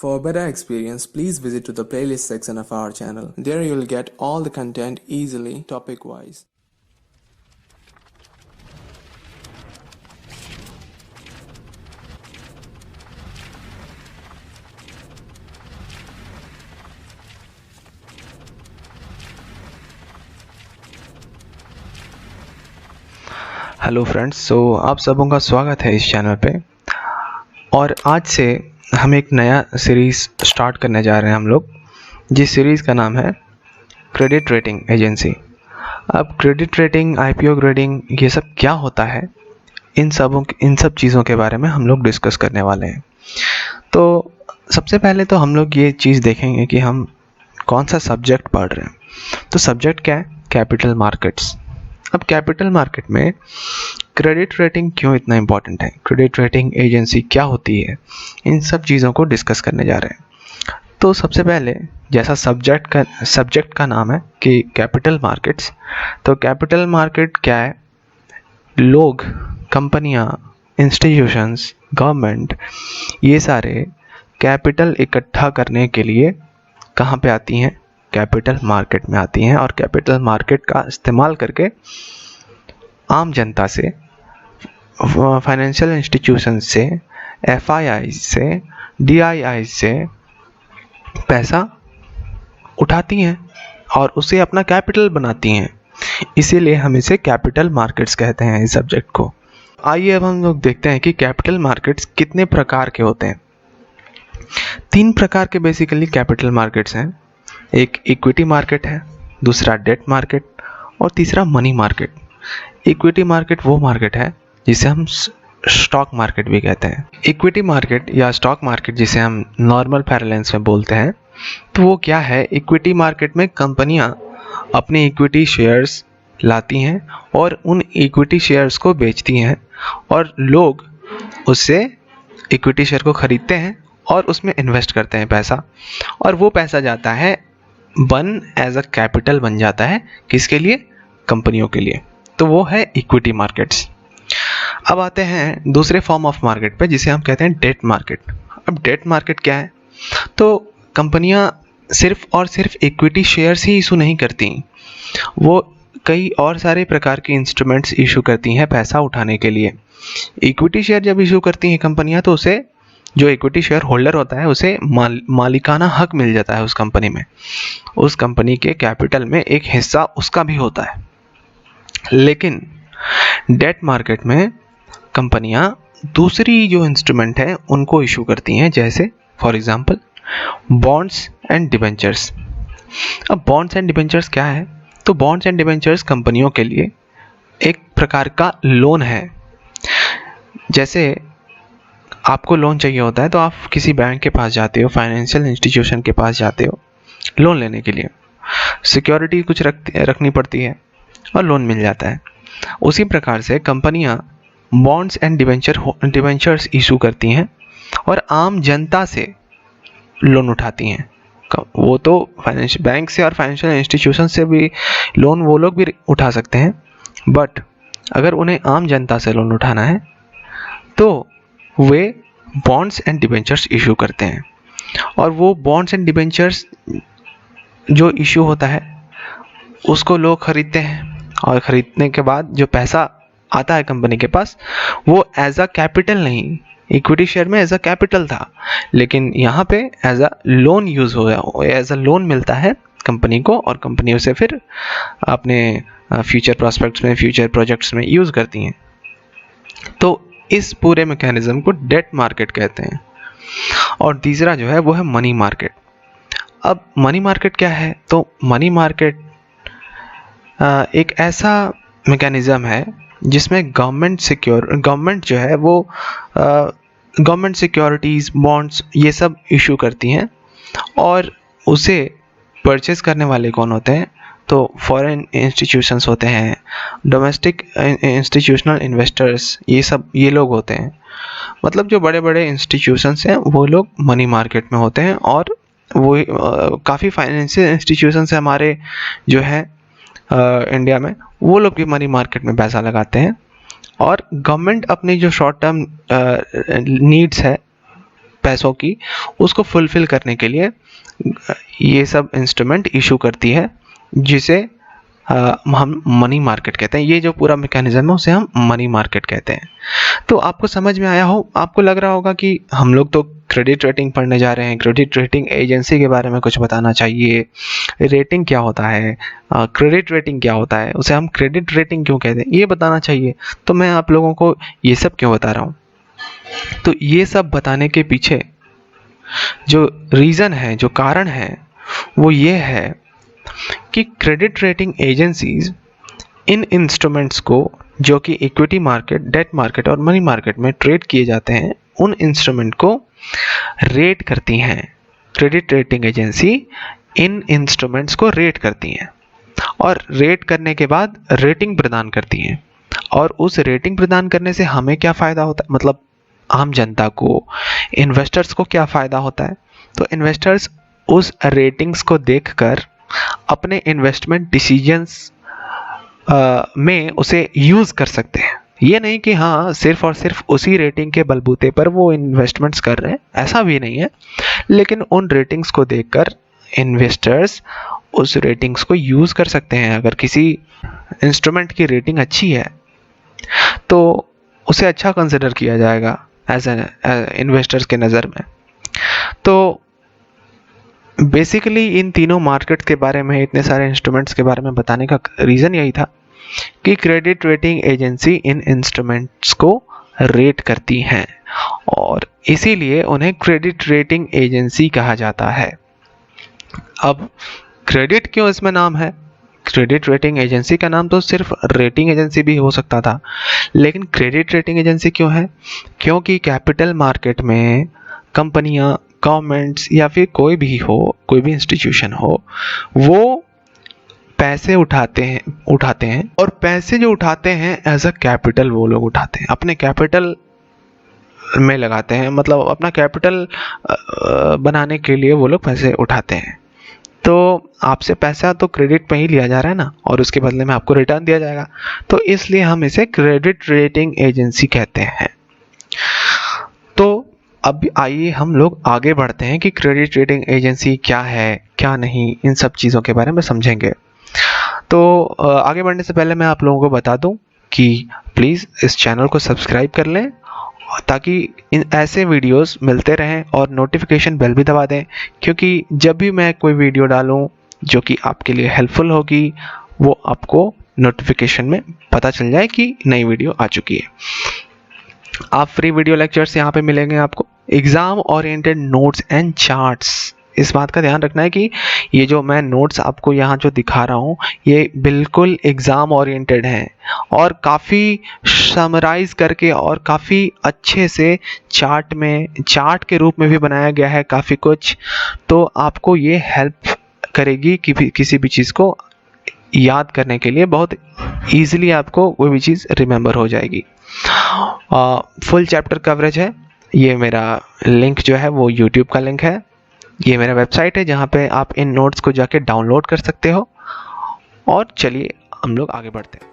For a better experience, please visit to the playlist section of our channel. There you'll get all the content easily, topic-wise. Hello friends, आप सबों का स्वागत है इस channel पे। और आज से हम एक नया सीरीज़ स्टार्ट करने जा रहे हैं हम लोग, जिस सीरीज़ का नाम है क्रेडिट रेटिंग एजेंसी। अब क्रेडिट रेटिंग, आईपीओ ग्रेडिंग, ये सब क्या होता है, इन सब चीज़ों के बारे में हम लोग डिस्कस करने वाले हैं। तो सबसे पहले तो हम लोग ये चीज़ देखेंगे कि हम कौन सा सब्जेक्ट पढ़ रहे हैं। तो सब्जेक्ट क्या है? Capital markets. अब कैपिटल मार्केट में क्रेडिट रेटिंग क्यों इतना इम्पोर्टेंट है, क्रेडिट रेटिंग एजेंसी क्या होती है, इन सब चीज़ों को डिस्कस करने जा रहे हैं। तो सबसे पहले, जैसा सब्जेक्ट का नाम है कि कैपिटल मार्केट्स, तो कैपिटल मार्केट क्या है? लोग, कंपनियां, इंस्टीट्यूशंस, गवर्नमेंट, ये सारे कैपिटल इकट्ठा करने के लिए कहाँ पे आती हैं? कैपिटल मार्केट में आती हैं। और कैपिटल मार्केट का इस्तेमाल करके आम जनता से, फाइनेंशियल इंस्टीट्यूशन से, एफआईआई से, डीआईआई से पैसा उठाती हैं और उसे अपना कैपिटल बनाती हैं। इसीलिए हम इसे कैपिटल मार्केट्स कहते हैं, इस सब्जेक्ट को। आइए अब हम लोग देखते हैं कि कैपिटल मार्केट्स कितने प्रकार के होते हैं। 3 प्रकार के बेसिकली कैपिटल मार्केट्स हैं। एक इक्विटी मार्केट है, दूसरा डेट मार्केट और तीसरा मनी मार्केट। इक्विटी मार्केट वो मार्केट है जिसे हम स्टॉक मार्केट भी कहते हैं। इक्विटी मार्केट या स्टॉक मार्केट, जिसे हम नॉर्मल पैरेलेंस में बोलते हैं, तो वो क्या है? इक्विटी मार्केट में कंपनियां अपने इक्विटी शेयर्स लाती हैं और उन इक्विटी शेयर्स को बेचती हैं और लोग उससे इक्विटी शेयर को खरीदते हैं और उसमें इन्वेस्ट करते हैं पैसा, और वो पैसा जाता है एज अ कैपिटल बन जाता है। किसके लिए? कंपनियों के लिए। तो वो है इक्विटी मार्केट्स। अब आते हैं दूसरे फॉर्म ऑफ मार्केट पे, जिसे हम कहते हैं डेट मार्केट। अब डेट मार्केट क्या है? तो कंपनियां सिर्फ और सिर्फ इक्विटी शेयर्स ही इशू नहीं करती, वो कई और सारे प्रकार के इंस्ट्रूमेंट्स इशू करती हैं पैसा उठाने के लिए। इक्विटी शेयर जब इशू करती हैं कंपनियां, तो उसे, जो इक्विटी शेयर होल्डर होता है, उसे मालिकाना हक मिल जाता है उस कंपनी में। उस कंपनी के कैपिटल में एक हिस्सा उसका भी होता है। लेकिन डेट मार्केट में कंपनियां दूसरी जो इंस्ट्रूमेंट है उनको इशू करती हैं, जैसे for example bonds and debentures. अब बॉन्ड्स एंड डिबेंचर्स क्या है? तो बॉन्ड्स एंड डिबेंचर्स कंपनियों के लिए एक प्रकार का लोन है। जैसे आपको लोन चाहिए होता है तो आप किसी बैंक के पास जाते हो, फाइनेंशियल इंस्टीट्यूशन के पास जाते हो लोन लेने के लिए। सिक्योरिटी कुछ रखनी पड़ती है और लोन मिल जाता है। उसी प्रकार से कंपनियां बॉन्ड्स एंड डिबेंचर्स इशू करती हैं और आम जनता से लोन उठाती हैं। वो तो फाइनेंशियल बैंक से और फाइनेंशियल इंस्टीट्यूशन से भी लोन वो लोग भी उठा सकते हैं, बट अगर उन्हें आम जनता से लोन उठाना है तो वे बॉन्ड्स एंड डिबेंचर्स इशू करते हैं। और वो बॉन्ड्स एंड डिबेंचर्स जो इशू होता है उसको लोग खरीदते हैं, और ख़रीदने के बाद जो पैसा आता है कंपनी के पास, वो एज अ कैपिटल नहीं, इक्विटी शेयर में एज अ कैपिटल था, लेकिन यहाँ पे एज अ लोन यूज़ हो गया, एज अ लोन मिलता है कंपनी को, और कंपनी उसे फिर अपने फ्यूचर प्रॉस्पेक्ट्स में, फ्यूचर प्रोजेक्ट्स में यूज़ करती हैं। तो इस पूरे मैकेनिज्म को डेट मार्केट कहते हैं। और तीसरा जो है वो है मनी मार्केट। अब मनी मार्केट क्या है? तो मनी मार्केट एक ऐसा मैकेनिज्म है जिसमें गवर्नमेंट जो है वो गवर्नमेंट सिक्योरिटीज़, बॉन्ड्स, ये सब इशू करती हैं, और उसे परचेस करने वाले कौन होते हैं? तो फॉरेन इंस्टीट्यूशंस होते हैं, डोमेस्टिक इंस्टीट्यूशनल इन्वेस्टर्स, ये लोग होते हैं। मतलब जो बड़े बड़े इंस्टीट्यूशंस हैं वो लोग मनी मार्केट में होते हैं, और वो काफ़ी फाइनेंशियल इंस्टीट्यूशंस हैं हमारे जो है इंडिया में, वो लोग भी मनी मार्केट में पैसा लगाते हैं। और गवर्नमेंट अपनी जो शॉर्ट टर्म नीड्स है पैसों की, उसको फुलफिल करने के लिए ये सब इंस्ट्रूमेंट इशू करती है, जिसे हम मनी मार्केट कहते हैं। ये जो पूरा मैकेनिज्म है उसे हम मनी मार्केट कहते हैं। तो आपको समझ में आया हो, आपको लग रहा होगा कि हम लोग तो क्रेडिट रेटिंग पढ़ने जा रहे हैं, क्रेडिट रेटिंग एजेंसी के बारे में कुछ बताना चाहिए, रेटिंग क्या होता है, क्रेडिट रेटिंग क्या होता है, उसे हम क्रेडिट रेटिंग क्यों कहते हैं, ये बताना चाहिए। तो मैं आप लोगों को ये सब क्यों बता रहा हूँ? तो ये सब बताने के पीछे जो रीज़न है, जो कारण है, वो ये है कि credit rating agencies in instruments को जो कि इक्विटी मार्केट, डेट मार्केट और मनी मार्केट में ट्रेड किए जाते हैं, उन इंस्ट्रूमेंट को रेट करती हैं। क्रेडिट रेटिंग एजेंसी इन इंस्ट्रूमेंट्स को रेट करती हैं और रेट करने के बाद रेटिंग प्रदान करती हैं। और उस रेटिंग प्रदान करने से हमें क्या फ़ायदा होता है, मतलब आम जनता को, इन्वेस्टर्स को क्या फ़ायदा होता है? तो इन्वेस्टर्स उस रेटिंग्स को देखकर अपने इन्वेस्टमेंट डिसीजंस में उसे यूज़ कर सकते हैं। ये नहीं कि हाँ सिर्फ और सिर्फ उसी रेटिंग के बलबूते पर वो इन्वेस्टमेंट्स कर रहे हैं, ऐसा भी नहीं है। लेकिन उन रेटिंग्स को देखकर इन्वेस्टर्स उस रेटिंग्स को यूज़ कर सकते हैं। अगर किसी इंस्ट्रूमेंट की रेटिंग अच्छी है तो उसे अच्छा कंसिडर किया जाएगा एज एन इन्वेस्टर्स के नज़र में। तो बेसिकली इन तीनों मार्केट्स के बारे में, इतने सारे इंस्ट्रूमेंट्स के बारे में बताने का रीज़न यही था कि क्रेडिट रेटिंग एजेंसी इन इंस्ट्रूमेंट्स को रेट करती हैं और इसीलिए उन्हें क्रेडिट रेटिंग एजेंसी कहा जाता है। अब क्रेडिट क्यों इसमें नाम है? क्रेडिट रेटिंग एजेंसी का नाम तो सिर्फ रेटिंग एजेंसी भी हो सकता था, लेकिन क्रेडिट रेटिंग एजेंसी क्यों है? क्योंकि कैपिटल मार्केट में कंपनियां, गवर्नमेंट्स या फिर कोई भी हो, कोई भी इंस्टीट्यूशन हो, वो पैसे उठाते हैं और पैसे जो उठाते हैं एज अ कैपिटल वो लोग उठाते हैं, अपने कैपिटल में लगाते हैं, मतलब अपना कैपिटल बनाने के लिए वो लोग पैसे उठाते हैं। तो आपसे पैसा तो क्रेडिट पे ही लिया जा रहा है ना, और उसके बदले में आपको रिटर्न दिया जाएगा, तो इसलिए हम इसे क्रेडिट रेटिंग एजेंसी कहते हैं। तो अब आइए हम लोग आगे बढ़ते हैं कि क्रेडिट रेटिंग एजेंसी क्या है, क्या नहीं, इन सब चीज़ों के बारे में समझेंगे। तो आगे बढ़ने से पहले मैं आप लोगों को बता दूं कि प्लीज़ इस चैनल को सब्सक्राइब कर लें ताकि इन ऐसे वीडियोस मिलते रहें और नोटिफिकेशन बेल भी दबा दें, क्योंकि जब भी मैं कोई वीडियो डालूं जो कि आपके लिए हेल्पफुल होगी, वो आपको नोटिफिकेशन में पता चल जाए कि नई वीडियो आ चुकी है। आप फ्री वीडियो लेक्चर्स यहाँ पे मिलेंगे आपको, exam oriented notes and charts. इस बात का ध्यान रखना है कि ये जो मैं नोट्स आपको यहाँ जो दिखा रहा हूँ ये बिल्कुल एग्ज़ाम ओरिएंटेड हैं और काफ़ी समराइज़ करके और काफ़ी अच्छे से चार्ट के रूप में भी बनाया गया है काफ़ी कुछ। तो आपको ये हेल्प करेगी कि किसी भी चीज़ को याद करने के लिए बहुत ईजिली आपको कोई भी चीज़ रिमेंबर हो जाएगी। फुल चैप्टर कवरेज है। ये मेरा लिंक जो है वो यूट्यूब का लिंक है, ये मेरा वेबसाइट है जहाँ पे आप इन नोट्स को जाके डाउनलोड कर सकते हो। और चलिए हम लोग आगे बढ़ते हैं।